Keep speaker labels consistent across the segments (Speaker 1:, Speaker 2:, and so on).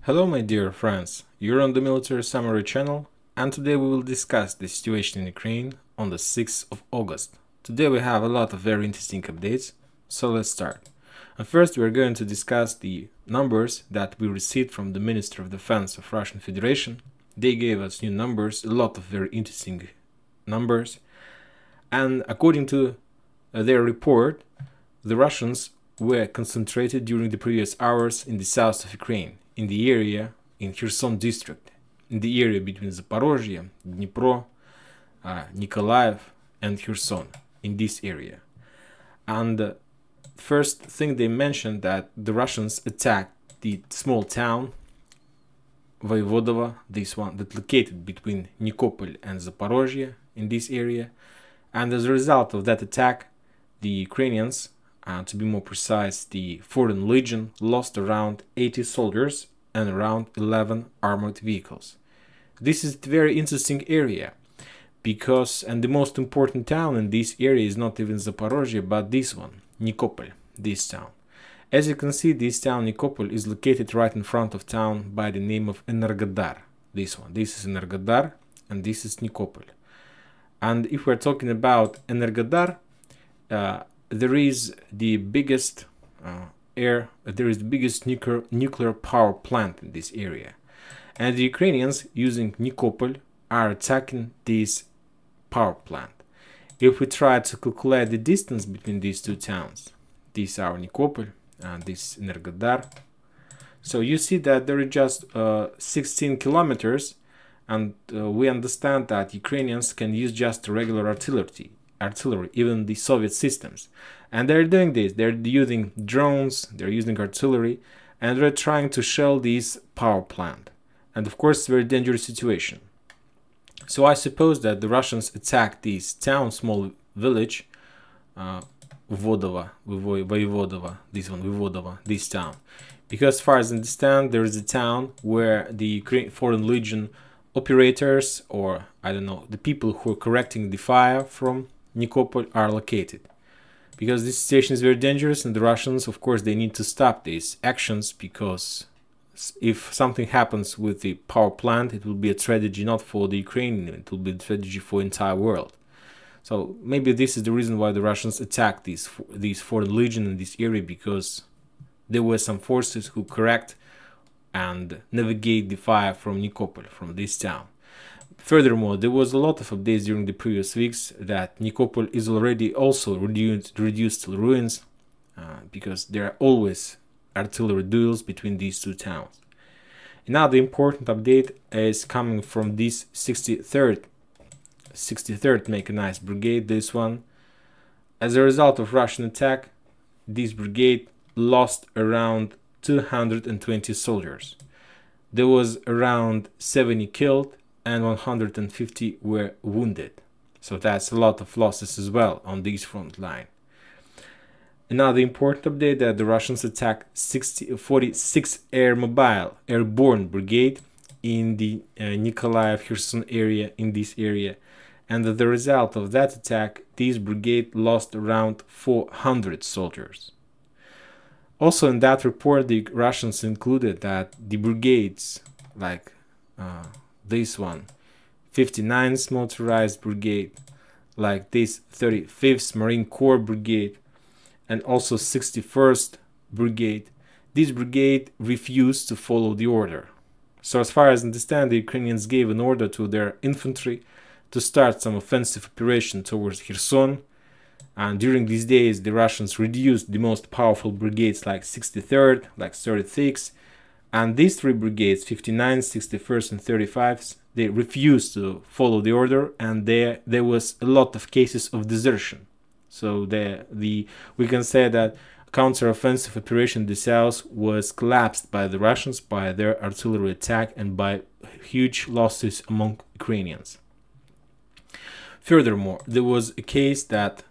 Speaker 1: Hello my dear friends, you're on the Military Summary channel, and today we will discuss the situation in Ukraine on the 6th of August. Today we have a lot of very interesting updates, so let's start. And first we are going to discuss the numbers that we received from the Minister of Defense of Russian Federation. They gave us new numbers, a lot of very interesting numbers, and according to their report, the Russians were concentrated during the previous hours in the south of Ukraine, in the area in Kherson district, in the area between Zaporozhye, Dnipro, Nikolaev and Kherson, in this area. And first thing they mentioned that the Russians attacked the small town Voivodova, this one that located between Nikopol and Zaporozhye in this area, and as a result of that attack, the Ukrainians, to be more precise, the Foreign Legion, lost around 80 soldiers and around 11 armored vehicles. This is a very interesting area because, and the most important town in this area is not even Zaporozhye, but this one, Nikopol, this town. As you can see, this town, Nikopol, is located right in front of town by the name of Energodar. This one, this is Energodar, and this is Nikopol. And if we're talking about Energodar, there is the biggest nuclear power plant in this area, and the Ukrainians using Nikopol are attacking this power plant. If we try to calculate the distance between these two towns, these are Nikopol and this Energodar, so you see that there is just 16 kilometers, and we understand that Ukrainians can use just regular artillery, even the Soviet systems. And they're doing this, they're using drones, they're using artillery, and they're trying to shell this power plant. And of course, it's a very dangerous situation. So I suppose that the Russians attacked this town, small village, Voivodova, this one, Voivodova, this town. Because as far as I understand, there is a town where the Foreign Legion operators, or I don't know, the people who are correcting the fire from Nikopol are located. Because this situation is very dangerous, and the Russians, of course, they need to stop these actions, because if something happens with the power plant, it will be a tragedy not for the Ukraine, it will be a tragedy for the entire world. So maybe this is the reason why the Russians attacked these Foreign Legion in this area, because there were some forces who correct and navigate the fire from Nikopol, from this town. Furthermore, there was a lot of updates during the previous weeks that Nikopol is already also reduced to ruins, because there are always artillery duels between these two towns. Another important update is coming from this 63rd Mechanized Brigade, this one. As a result of Russian attack, this brigade lost around 220 soldiers. There was around 70 killed and 150 were wounded. So that's a lot of losses as well on this front line. Another important update that the Russians attacked 46 airborne brigade in the Nikolaev Kherson area, in this area, and as a result of that attack, this brigade lost around 400 soldiers. Also in that report, the Russians included that the brigades like this one, 59th Motorized Brigade, like this 35th Marine Corps Brigade, and also 61st Brigade, this brigade refused to follow the order. So as far as I understand, the Ukrainians gave an order to their infantry to start some offensive operation towards Kherson, and during these days the Russians reduced the most powerful brigades like 63rd, like 36th, and these three brigades, 59th, 61st and 35th, they refused to follow the order, and there was a lot of cases of desertion. So we can say that counter-offensive operation in the south was collapsed by the Russians, by their artillery attack, and by huge losses among Ukrainians. Furthermore, there was a case that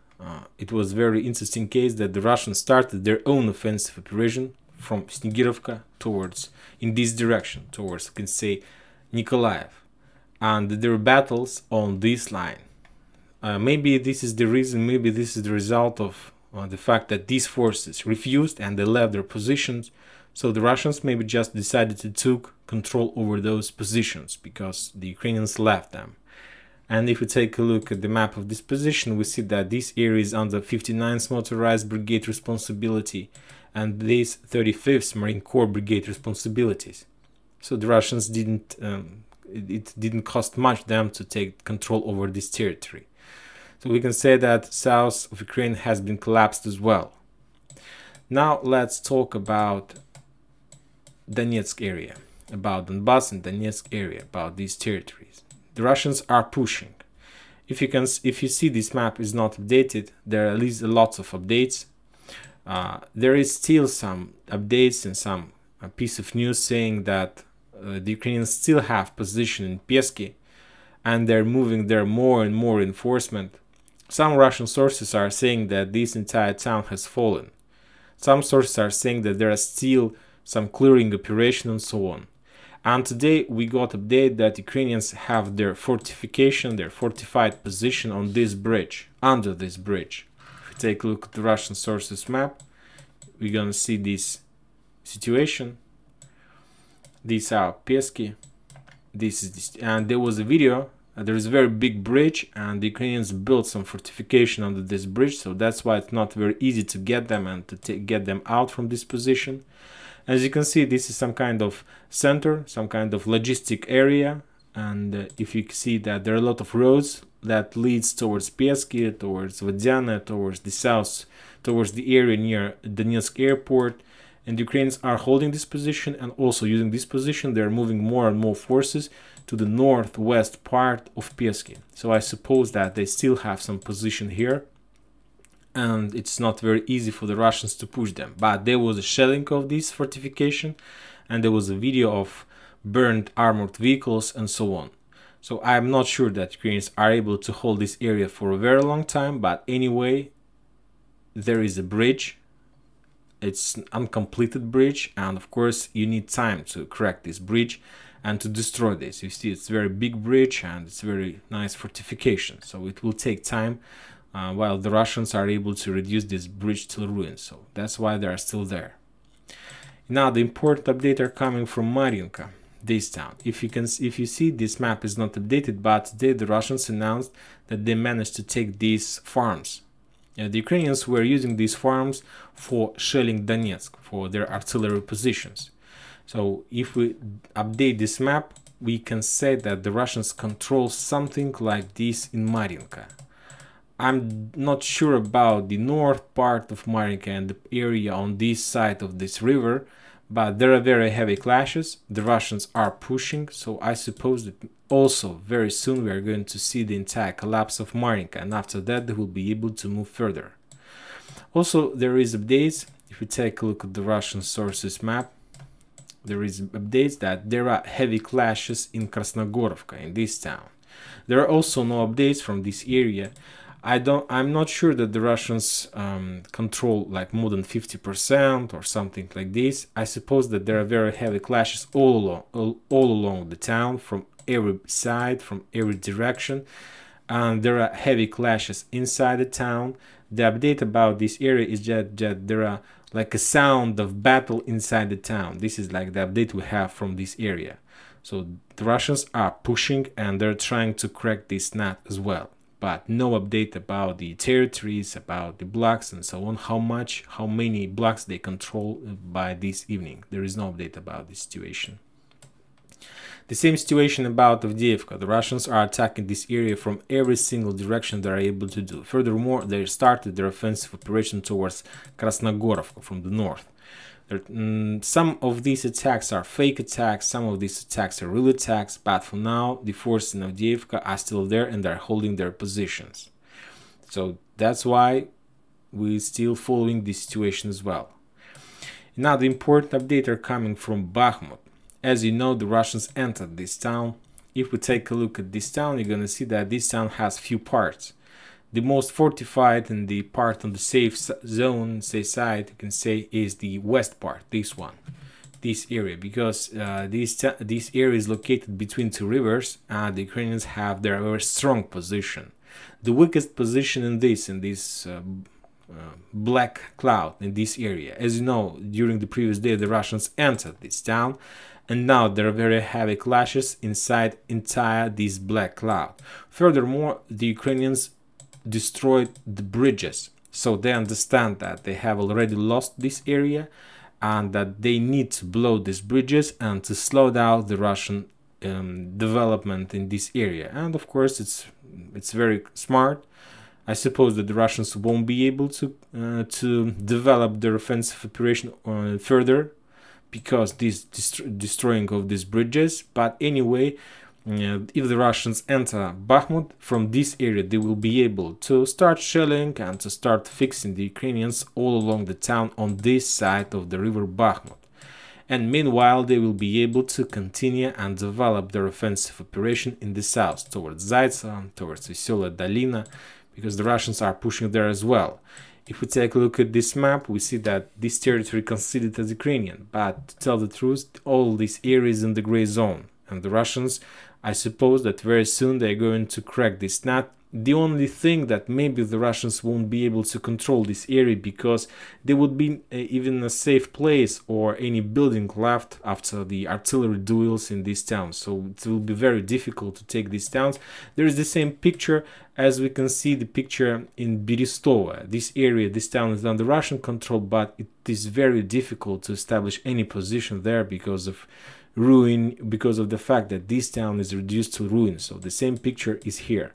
Speaker 1: it was a very interesting case that the Russians started their own offensive operation from Snigirovka towards, in this direction, towards, you can say, Nikolaev. And there were battles on this line. Maybe this is the reason, maybe this is the result of the fact that these forces refused and they left their positions So the Russians maybe just decided to took control over those positions because the Ukrainians left them. And if we take a look at the map of this position, we see that this area is under 59th Motorized Brigade responsibility and this 35th Marine Corps Brigade responsibilities. So the Russians it didn't cost much them to take control over this territory. So we can say that south of Ukraine has been collapsed as well. Now let's talk about Donetsk area, about Donbass and Donetsk area, about these territories. The Russians are pushing. If you see this map is not updated, there are at least lots of updates. There is still some updates and some piece of news saying that the Ukrainians still have position in Piesky and they're moving there more and more reinforcement. Some Russian sources are saying that this entire town has fallen. Some sources are saying that there are still some clearing operation and so on. And today we got update that Ukrainians have their fortification, their fortified position on this bridge, under this bridge. If we take a look at the Russian sources map, we're gonna see this situation. These are Piesky. This is this, and there was a video. There is a very big bridge, and the Ukrainians built some fortification under this bridge, so that's why it's not very easy to get them and to get them out from this position. As you can see, this is some kind of center, some kind of logistic area, and if you see that there are a lot of roads that leads towards Piesky, towards Vodyane, towards the south, towards the area near Donetsk airport, and the Ukrainians are holding this position, and also using this position, they're moving more and more forces to the northwest part of Piesky. So I suppose that they still have some position here, and it's not very easy for the Russians to push them. But there was a shelling of this fortification, and there was a video of burned armored vehicles and so on. So I'm not sure that Ukrainians are able to hold this area for a very long time, but anyway, there is a bridge. It's an uncompleted bridge, and of course you need time to crack this bridge and to destroy this. You see, it's a very big bridge and it's very nice fortification, so it will take time while the Russians are able to reduce this bridge to ruins. So that's why they are still there. Now the important update are coming from Mariinka, this town. If you see, this map is not updated, but today the Russians announced that they managed to take these farms. The Ukrainians were using these farms for shelling Donetsk, for their artillery positions. So if we update this map, we can say that the Russians control something like this in Mariinka. I'm not sure about the north part of Mariinka and the area on this side of this river, but there are very heavy clashes. The Russians are pushing, so I suppose that also very soon we are going to see the entire collapse of Mariinka, and after that they will be able to move further. Also, there is updates. If we take a look at the Russian sources map, there is updates that there are heavy clashes in Krasnogorovka, in this town. There are also no updates from this area. I'm not sure that the Russians control like more than 50% or something like this. I suppose that there are very heavy clashes all along the town, from every side, from every direction, and there are heavy clashes inside the town. The update about this area is that there are like a sound of battle inside the town. This is like the update we have from this area. So the Russians are pushing and they're trying to crack this nut as well. But no update about the territories, about the blocks and so on, how many blocks they control by this evening. There is no update about this situation. The same situation about Avdiivka. The Russians are attacking this area from every single direction they are able to do. Furthermore, they started their offensive operation towards Krasnogorovka from the north. Some of these attacks are fake attacks, some of these attacks are real attacks, but for now the forces in Avdiivka are still there and they're holding their positions. So that's why we're still following this situation as well. Now the important updates are coming from Bakhmut. As you know, the Russians entered this town. If we take a look at this town, you're gonna see that this town has few parts. The most fortified and the part on the safe zone, safe side, you can say, is the west part, this one, this area, because this area is located between two rivers, and the Ukrainians have their very strong position. The weakest position in this black cloud in this area. As you know, during the previous day the Russians entered this town, and now there are very heavy clashes inside entire this black cloud. Furthermore, the Ukrainians destroyed the bridges, so they understand that they have already lost this area and that they need to blow these bridges and to slow down the Russian development in this area. And of course it's very smart. I suppose that the Russians won't be able to develop their offensive operation further because this destroying of these bridges. But anyway, if the Russians enter Bakhmut from this area, they will be able to start shelling and to start fixing the Ukrainians all along the town on this side of the river Bakhmut. And meanwhile, they will be able to continue and develop their offensive operation in the south, towards Zaitsev, towards Veselaya Dolina, because the Russians are pushing there as well. If we take a look at this map, we see that this territory considered as Ukrainian, but to tell the truth, all this area is in the gray zone, and the Russians, I suppose that very soon they're going to crack this nut. The only thing that maybe the Russians won't be able to control this area because there would be even a safe place or any building left after the artillery duels in these towns. So it will be very difficult to take these towns. There is the same picture as we can see the picture in Berestovo. This area, this town is under Russian control, but it is very difficult to establish any position there because of ruin, because of the fact that this town is reduced to ruin. So the same picture is here.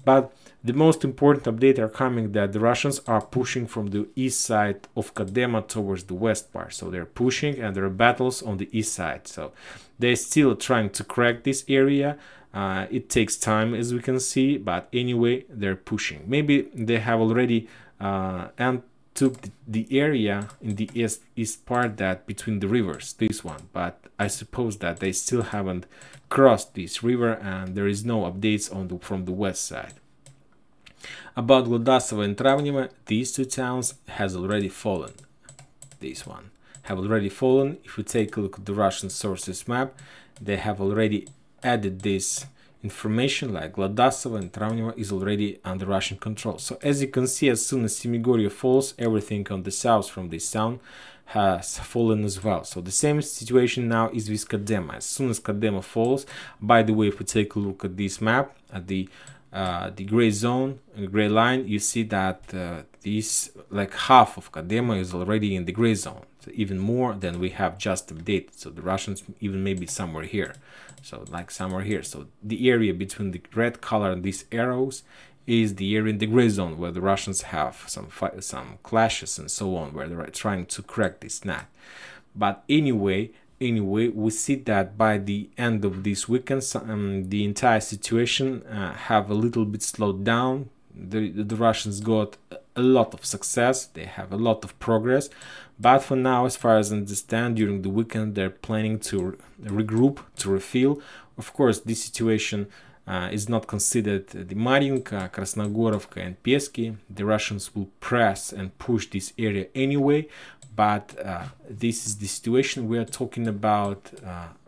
Speaker 1: But the most important update are coming that the Russians are pushing from the east side of Kadema towards the west part. So they're pushing and there are battles on the east side. So they're still trying to crack this area. It takes time, as we can see, but anyway, they're pushing. Maybe they have already and took the area in the east part that between the rivers, this one, but I suppose that they still haven't crossed this river and there is no updates on from the west side. About Glodasova and Travnevo, these two towns has already fallen. This one have already fallen. If we take a look at the Russian sources map, they have already added this information like Glodasova and Travnevo is already under Russian control. So as you can see, as soon as Semigorye falls, everything on the south from this town has fallen as well. So the same situation now is with Kadema. As soon as Kadema falls, by the way, if we take a look at this map, at the gray zone, gray line, you see that this like half of Kadema is already in the gray zone. So even more than we have just updated. So the Russians even maybe somewhere here. So like somewhere here. So the area between the red color and these arrows is the area in the gray zone where the Russians have some clashes and so on, where they're trying to crack this nut. But anyway, we see that by the end of this weekend, the entire situation have a little bit slowed down. The Russians got a lot of success, they have a lot of progress, but for now, as far as I understand, during the weekend they're planning to regroup, to refill. Of course, this situation is not considered the Mariinka, Krasnogorovka and Peski. The Russians will press and push this area anyway, but this is the situation we are talking about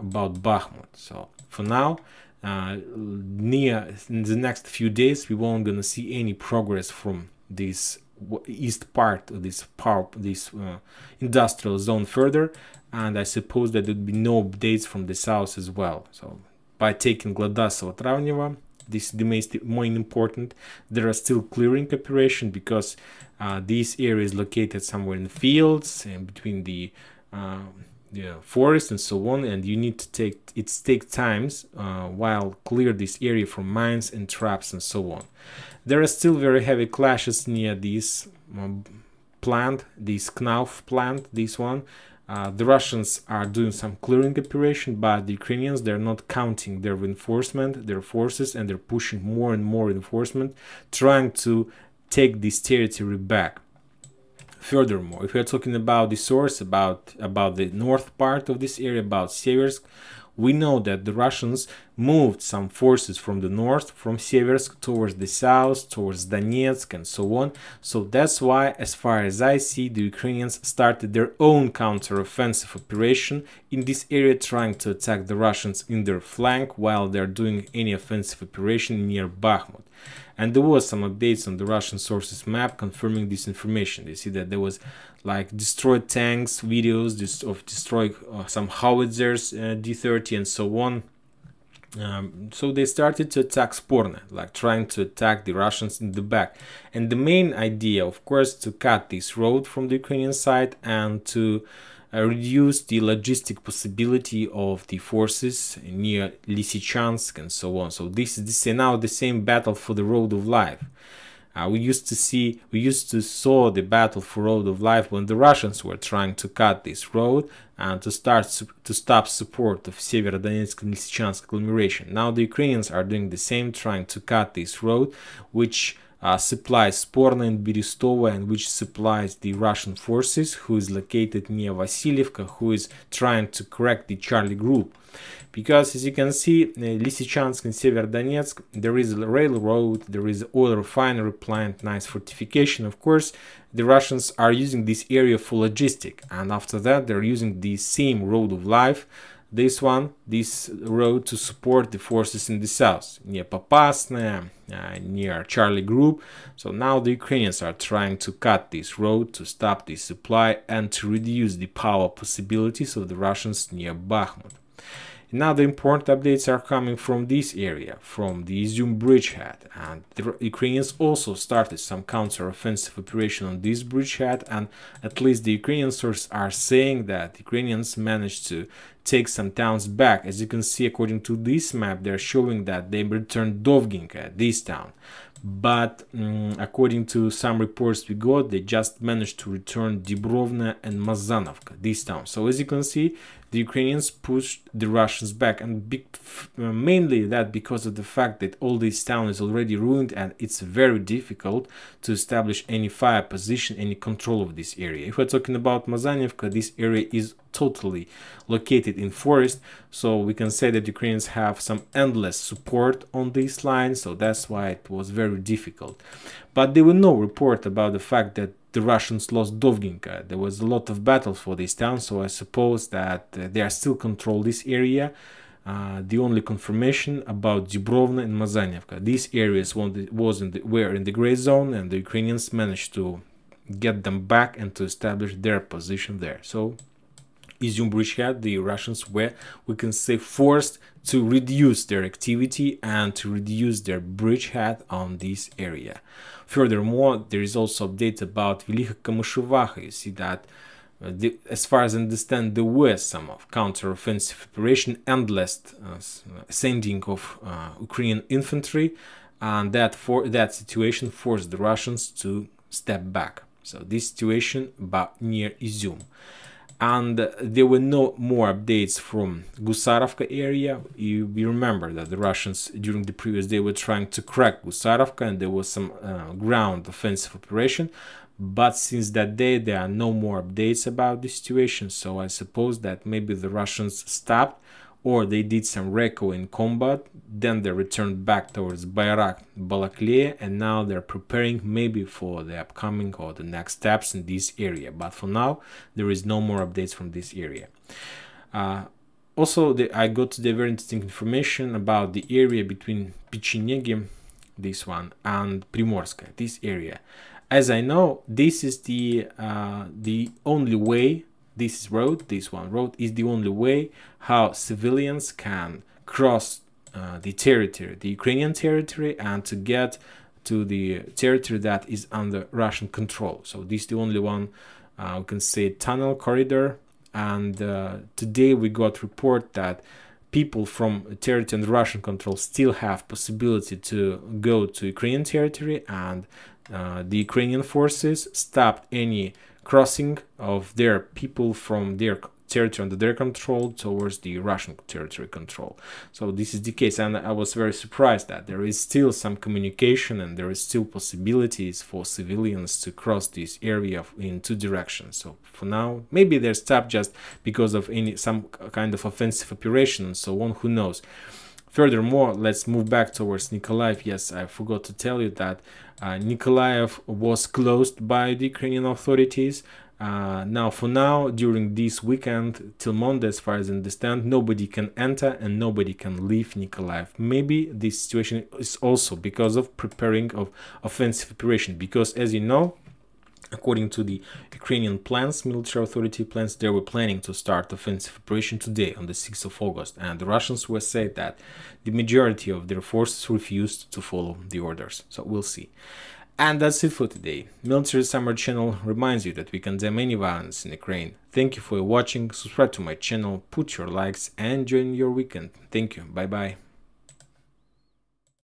Speaker 1: Bakhmut. So for now, in the next few days, we won't gonna see any progress from this east part of this industrial zone further, and I suppose that there would be no updates from the south as well. So by taking Glodasova, Travnevo, this is the more important. There are still clearing operation because this area is located somewhere in the fields and between the forest and so on, and you need to take times while clear this area from mines and traps and so on. There are still very heavy clashes near this plant, this Knauf plant, this one. The Russians are doing some clearing operation, but the Ukrainians, they're not counting their reinforcement, their forces, and they're pushing more and more reinforcement, trying to take this territory back. Furthermore, if we're talking about the source, about the north part of this area, about Seversk, we know that the Russians moved some forces from the north, from Seversk, towards the south, towards Donetsk and so on. So that's why, as far as I see, the Ukrainians started their own counter-offensive operation in this area, trying to attack the Russians in their flank while they're doing any offensive operation near Bakhmut. And there was some updates on the Russian sources map confirming this information. You see that there was like destroyed tanks videos of destroyed some howitzers, D-30 and so on. So they started to attack Sporne, like trying to attack the Russians in the back. And the main idea, of course, to cut this road from the Ukrainian side and to reduce the logistic possibility of the forces near Lysychansk and so on. So this is now the same battle for the Road of Life. We used to saw the battle for Road of Life when the Russians were trying to cut this road and to stop support of Severodonetsk and Lysychansk agglomeration. Now the Ukrainians are doing the same, trying to cut this road, which supplies Sporne and Berestovo, and which supplies the Russian forces, who is located near Vasilievka, who is trying to correct the Charlie group. Because as you can see, Lysychansk and Severodonetsk, there is a railroad, there is oil refinery plant, nice fortification. Of course, the Russians are using this area for logistic, and after that they're using the same Road of Life, this road, to support the forces in the south, near Popasne, near Charlie group. So now the Ukrainians are trying to cut this road to stop the supply and to reduce the power possibilities of the Russians near Bakhmut. Now the important updates are coming from this area, from the Izum bridgehead, and the Ukrainians also started some counter-offensive operation on this bridgehead, and at least the Ukrainian sources are saying that the Ukrainians managed to take some towns back. As you can see, according to this map, they're showing that they returned Dovginka, this town. But according to some reports we got, they just managed to return Dibrovna and Mazanovka, this town. So as you can see, the Ukrainians pushed the Russians back, and mainly that because of the fact that all this town is already ruined and it's very difficult to establish any fire position, any control of this area. If we're talking about Mazanivka, this area is totally located in forest, so we can say that Ukrainians have some endless support on this line, so that's why it was very difficult. But there were no report about the fact that the Russians lost Dovginka. There was a lot of battles for this town, so I suppose that they are still control this area. The only confirmation about Dibrovna and Mazanivka. These areas were in the gray zone, and the Ukrainians managed to get them back and to establish their position there. So Izum bridgehead, the Russians were, we can say, forced to reduce their activity and to reduce their bridgehead on this area. Furthermore, there is also update about Velika Kamyshevacha. You see that, as far as I understand, there were some of counter-offensive operation, endless sending of Ukrainian infantry, and that situation forced the Russians to step back. So this situation about near Izum. And there were no more updates from Gusarovka area. We remember that the Russians during the previous day were trying to crack Gusarovka, and there was some ground offensive operation. But since that day, there are no more updates about the situation. So I suppose that maybe the Russians stopped, or they did some reco in combat, then they returned back towards Bayrak, Balaklia, and now they're preparing maybe for the upcoming or the next steps in this area. But for now, there is no more updates from this area. Also, I got the very interesting information about the area between Pechenegi, this one, and Primorska, this area. As I know, this is the only way. This road is the only way how civilians can cross the territory, the Ukrainian territory, and to get to the territory that is under Russian control. So this is the only one, we can say, tunnel corridor. And today we got report that people from territory under Russian control still have possibility to go to Ukrainian territory, and the Ukrainian forces stopped any crossing of their people from their territory under their control towards the Russian territory control. So this is the case, and I was very surprised that there is still some communication and there is still possibilities for civilians to cross this area in two directions. So for now, maybe they're stopped just because of some kind of offensive operation and so on, who knows. Furthermore, let's move back towards Nikolaev. Yes, I forgot to tell you that Nikolaev was closed by the Ukrainian authorities. Now, for now, during this weekend till Monday, as far as I understand, nobody can enter and nobody can leave Nikolaev. Maybe this situation is also because of preparing of offensive operation, because as you know, according to the Ukrainian plans, military authority plans, they were planning to start offensive operation today on the 6th of August, and the Russians were said that the majority of their forces refused to follow the orders. So we'll see. And that's it for today. Military Summer channel reminds you that we condemn any violence in Ukraine. Thank you for watching, subscribe to my channel, put your likes and enjoy your weekend. Thank you, bye bye.